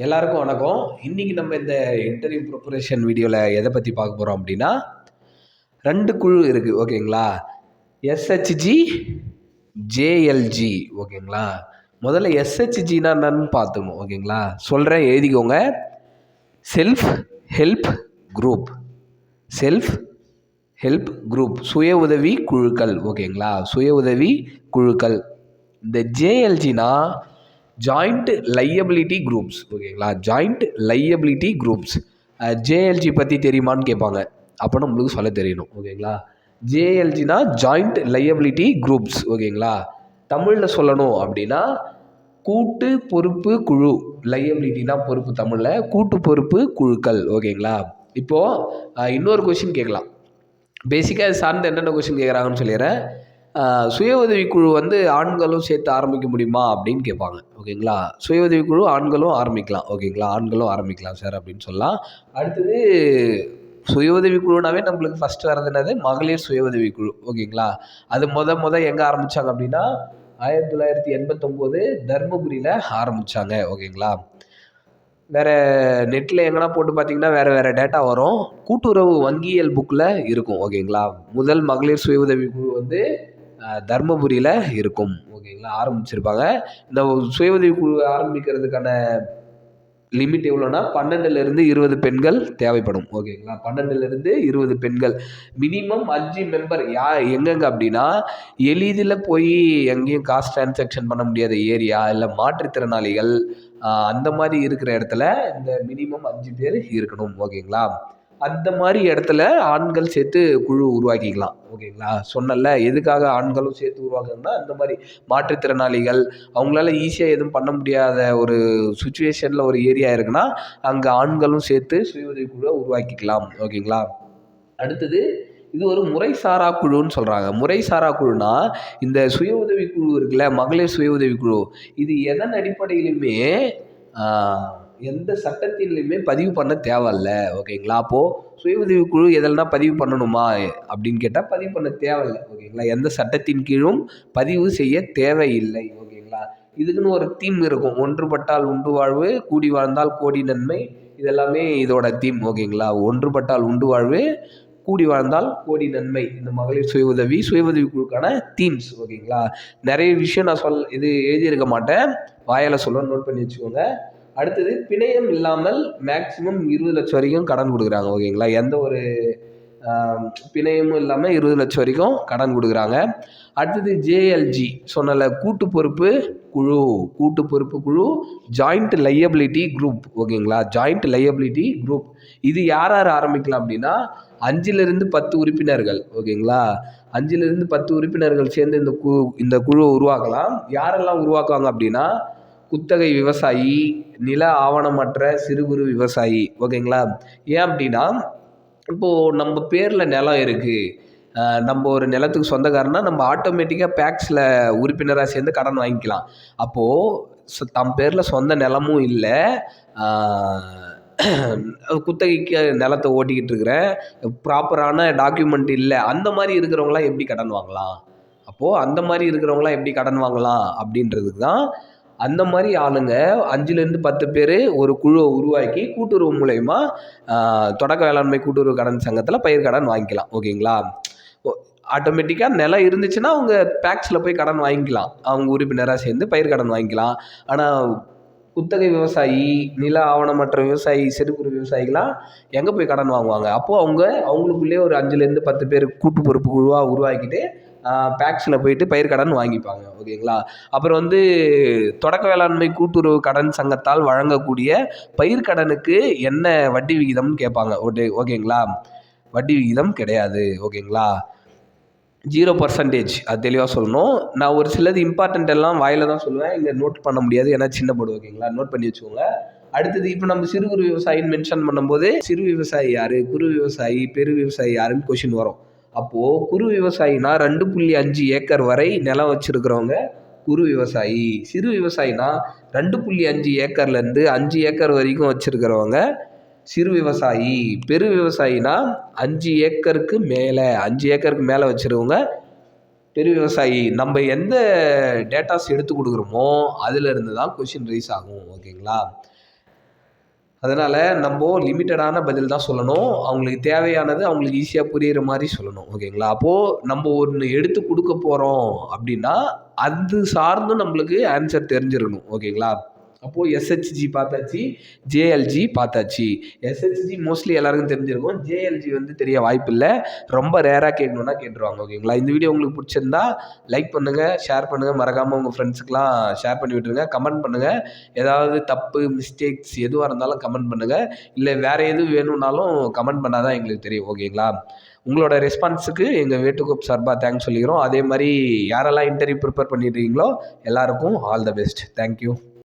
எல்லாருக்கும் வணக்கம். இன்னைக்கு நம்ம இந்த இன்டர்வியூ ப்ரிப்பரேஷன் வீடியோவில் எதை பற்றி பார்க்க போகிறோம் அப்படின்னா, 2 குழு இருக்குது ஓகேங்களா. எஸ்ஹெச்ஜி, ஜேஎல்ஜி ஓகேங்களா. முதல்ல எஸ்ஹெச்ஜினா என்னன்னு பார்த்துக்கணும் ஓகேங்களா. சொல்கிறேன், எழுதிக்கோங்க. Self help group. Self help group, சுய உதவி குழுக்கள் ஓகேங்களா. சுய உதவி குழுக்கள். இந்த ஜேஎல்ஜினா ஜாயிண்ட் லையபிலிட்டி குரூப்ஸ் ஓகேங்களா. Joint liability groups. ஜேஎல்ஜி பற்றி தெரியுமான்னு கேட்பாங்க. அப்போ நம்மளுக்கு சொல்ல தெரியணும் ஓகேங்களா. ஜேஎல்ஜினா ஜாயிண்ட் லையபிலிட்டி குரூப்ஸ் ஓகேங்களா. தமிழில் சொல்லணும் அப்படின்னா கூட்டு பொறுப்பு குழு. லையபிலிட்டினா பொறுப்பு, தமிழில் கூட்டு பொறுப்பு குழுக்கள் ஓகேங்களா. இப்போது இன்னொரு கொஷின் கேட்கலாம். பேசிக்காக இது சார்ந்து என்னென்ன கொஷின் கேட்குறாங்கன்னு சொல்லிடுறேன். சுய உதவிக்குழு ஆண்களும் சேர்த்து ஆரம்பிக்க முடியுமா அப்படின்னு கேட்பாங்க ஓகேங்களா. சுய உதவிக்குழு ஆண்களும் ஆரம்பிக்கலாம் ஓகேங்களா. ஆண்களும் ஆரம்பிக்கலாம் சார் அப்படின்னு சொல்லலாம். அடுத்தது சுய உதவிக்குழுனாவே நம்மளுக்கு ஃபஸ்ட்டு வர்றது என்னது, மகளிர் சுய உதவிக்குழு ஓகேங்களா. அது எங்கே ஆரம்பித்தாங்க அப்படின்னா 1989 தர்மபுரியில் ஆரம்பித்தாங்க ஓகேங்களா. வேறு நெட்டில் எங்கன்னா போட்டு பார்த்தீங்கன்னா வேறு டேட்டா வரும். கூட்டுறவு வங்கியல் புக்கில் இருக்கும் ஓகேங்களா. முதல் மகளிர் சுய உதவிக்குழு தர்மபுரியில் இருக்கும் ஓகேங்களா. ஆரம்பிச்சிருப்பாங்க. இந்த சுய உதவிக்குழு ஆரம்பிக்கிறதுக்கான லிமிட் எவ்வளோன்னா 12லேருந்து 20 பெண்கள் தேவைப்படும் ஓகேங்களா. 12லேருந்து 20 பெண்கள், மினிமம் 5 மெம்பர். எங்கெங்க அப்படின்னா, எளிதில் போய் எங்கேயும் காசு டிரான்சாக்ஷன் பண்ண முடியாத ஏரியா, இல்லை மாற்றுத்திறனாளிகள் அந்த மாதிரி இருக்கிற இடத்துல இந்த மினிமம் 5 பேர் இருக்கணும் ஓகேங்களா. அந்த மாதிரி இடத்துல ஆண்கள் சேர்த்து குழு உருவாக்கிக்கலாம் ஓகேங்களா. சொன்னல எதுக்காக ஆண்களும் சேர்த்து உருவாக்கணும்னா, அந்த மாதிரி மாற்றுத்திறனாளிகள் அவங்களால ஈஸியாக எதுவும் பண்ண முடியாத ஒரு சுச்சுவேஷனில் ஒரு ஏரியா இருக்குன்னா அங்கே ஆண்களும் சேர்த்து சுய உதவி குழுவை உருவாக்கிக்கலாம் ஓகேங்களா. அடுத்தது இது ஒரு முறைசாரா குழுன்னு சொல்கிறாங்க. முறைசாரா குழுனா இந்த சுய உதவி குழு இருக்குல்ல, மகளிர் சுய உதவி குழு, இது எதன் அடிப்படையிலுமே எந்த சட்டத்திலையுமே பதிவு பண்ண தேவையில்ல ஓகேங்களா. அப்போது சுய உதவி குழு எதெல்லாம் பதிவு பண்ணணுமா அப்படின்னு கேட்டால் பதிவு பண்ண தேவையில்லை ஓகேங்களா. எந்த சட்டத்தின் கீழும் பதிவு செய்ய தேவையில்லை ஓகேங்களா. இதுக்குன்னு ஒரு தீம் இருக்கும். ஒன்றுபட்டால் உண்டு வாழ்வு, கூடி வாழ்ந்தால் கோடி நன்மை. இதெல்லாமே இதோட தீம் ஓகேங்களா. ஒன்றுபட்டால் உண்டு வாழ்வு, கூடி வாழ்ந்தால் கோடி நன்மை. இந்த மகளிர் சுய உதவி குழுக்கான தீம்ஸ் ஓகேங்களா. நிறைய விஷயம் நான் இது எழுதியிருக்க மாட்டேன், வாயால் சொல்ல, நோட் பண்ணி வச்சுக்கோங்க. அடுத்தது பிணையம் இல்லாமல் மேக்சிமம் 20 லட்சம் வரைக்கும் கடன் கொடுக்குறாங்க ஓகேங்களா. எந்த ஒரு பிணையமும் இல்லாமல் 20 லட்சம் வரைக்கும் கடன் கொடுக்குறாங்க. அடுத்தது ஜேஎல்ஜி சொன்னல, கூட்டு பொறுப்பு குழு. கூட்டு பொறுப்பு குழு ஜாயிண்ட் லையபிலிட்டி குரூப் ஓகேங்களா. Joint liability group. இது யார் ஆரம்பிக்கலாம் அப்படின்னா 5லிருந்து 10 உறுப்பினர்கள் ஓகேங்களா. 5லிருந்து 10 உறுப்பினர்கள் சேர்ந்து இந்த குழுவை உருவாக்கலாம். யாரெல்லாம் உருவாக்குவாங்க அப்படின்னா, குத்தகை விவசாயி, நில ஆவணமற்ற சிறு குறு விவசாயி ஓகேங்களா. ஏன் அப்படின்னா, இப்போது நம்ம பேரில் நிலம் இருக்குது, நம்ம ஒரு நிலத்துக்கு சொந்தக்காரனா நம்ம ஆட்டோமேட்டிக்காக பேக்ஸில் உறுப்பினராக சேர்ந்து கடன் வாங்கிக்கலாம். அப்போது தம் பேரில் சொந்த நிலமும் இல்லை, குத்தகைக்கு நிலத்தை ஓட்டிக்கிட்டு இருக்கிறேன், ப்ராப்பரான டாக்குமெண்ட் இல்லை, அந்த மாதிரி இருக்கிறவங்களாம் எப்படி கடன் வாங்கலாம்? அப்போது அந்த மாதிரி இருக்கிறவங்களாம் எப்படி கடன் வாங்கலாம் அப்படின்றதுக்கு தான் அந்த மாதிரி ஆளுங்க 5லேருந்து 10 பேர் ஒரு குழுவை உருவாக்கி கூட்டுறவு மூலயமா தொடக்க வேளாண்மை கூட்டுறவு கடன் சங்கத்தில் பயிர் கடன் வாங்கிக்கலாம் ஓகேங்களா. ஆட்டோமேட்டிக்காக நிலம் இருந்துச்சுன்னா அவங்க பேக்ஸில் போய் கடன் வாங்கிக்கலாம், அவங்க உறுப்பினராக சேர்ந்து பயிர் கடன் வாங்கிக்கலாம். ஆனால் குத்தகை விவசாயி, நில ஆவணமற்ற விவசாயி, சிறு குறு விவசாயிகளாம் எங்கே போய் கடன் வாங்குவாங்க? அப்போது அவங்களுக்குள்ளே ஒரு 5லேருந்து 10 பேர் கூட்டு பொறுப்பு குழுவாக உருவாக்கிட்டு பேக்ஸில் போயிட்டு பயிர் கடன் வாங்கிப்பாங்க ஓகேங்களா. அப்புறம் தொடக்க வேளாண்மை கூட்டுறவு கடன் சங்கத்தால் வழங்கக்கூடிய பயிர் கடனுக்கு என்ன வட்டி விகிதம்னு கேட்பாங்க ஓகேங்களா. வட்டி விகிதம் கிடையாது ஓகேங்களா. 0%. அது தெளிவாக சொல்லணும். நான் ஒரு சிலது இம்பார்ட்டண்ட் எல்லாம் வாயில் தான் சொல்லுவேன், இங்கே நோட் பண்ண முடியாது, ஏன்னா சின்ன போர்டு ஓகேங்களா. நோட் பண்ணி வச்சுக்கோங்க. அடுத்தது இப்போ நம்ம சிறு குறு விவசாயின்னு மென்ஷன் பண்ணும்போது சிறு விவசாயி யார், குறு விவசாயி, பெரு விவசாயி யாருன்னு கொஷின் வரும். அப்போது குறு விவசாயினா 2.5 ஏக்கர் வரை நிலம் வச்சுருக்கிறவங்க குறு விவசாயி. சிறு விவசாயினா 2.5 ஏக்கர்லேருந்து 5 ஏக்கர் வரைக்கும் வச்சுருக்கிறவங்க சிறு விவசாயி. பெரு விவசாயினா 5 ஏக்கருக்கு மேலே வச்சுருவங்க பெரு விவசாயி. நம்ம எந்த டேட்டாஸ் எடுத்து கொடுக்குறோமோ அதிலிருந்து தான் கொஷின் ரைஸ் ஆகும் ஓகேங்களா. அதனால் நம்ம லிமிட்டடான பதில் தான் சொல்லணும். அவங்களுக்கு தேவையானது அவங்களுக்கு ஈஸியாக புரிகிற மாதிரி சொல்லணும். ஓகேங்களா? அப்போது நம்ம ஒன்று எடுத்து கொடுக்க போகிறோம் அப்படின்னா அது சார்ந்தும் நம்மளுக்கு ஆன்சர் தெரிஞ்சிருக்கணும். ஓகேங்களா? அப்போது எஸ்ஹெச்ஜி பார்த்தாச்சு, ஜேஎல்ஜி பார்த்தாச்சு. எஸ்ஹெச்ஜி மோஸ்ட்லி எல்லாருக்கும் தெரிஞ்சிருக்கும். ஜேஎல்ஜி வந்து தெரிய வாய்ப்பில்லை. ரொம்ப ரேராக கேட்கணுன்னா கேட்டுருவாங்க. ஓகேங்களா? இந்த வீடியோ உங்களுக்கு பிடிச்சிருந்தா லைக் பண்ணுங்கள், ஷேர் பண்ணுங்கள், மறக்காமல் உங்கள் ஃப்ரெண்ட்ஸுக்கெலாம் ஷேர் பண்ணி விட்டுருங்க. கமெண்ட் பண்ணுங்கள். ஏதாவது தப்பு, மிஸ்டேக்ஸ் எதுவாக இருந்தாலும் கமெண்ட் பண்ணுங்கள். இல்லை வேறு எது வேணும்னாலும் கமெண்ட் பண்ணால் தான் எங்களுக்கு தெரியும். ஓகேங்களா? உங்களோட ரெஸ்பான்ஸுக்கு எங்கள் வேட்டுகோப் சார்பாக தேங்க்ஸ் சொல்லிக்கிறோம். அதே மாதிரி யாரெல்லாம் இன்டர்வியூ ப்ரிப்பேர் பண்ணிட்டு இருக்கீங்களோ எல்லாருக்கும் ஆல் த பெஸ்ட். தேங்க்யூ.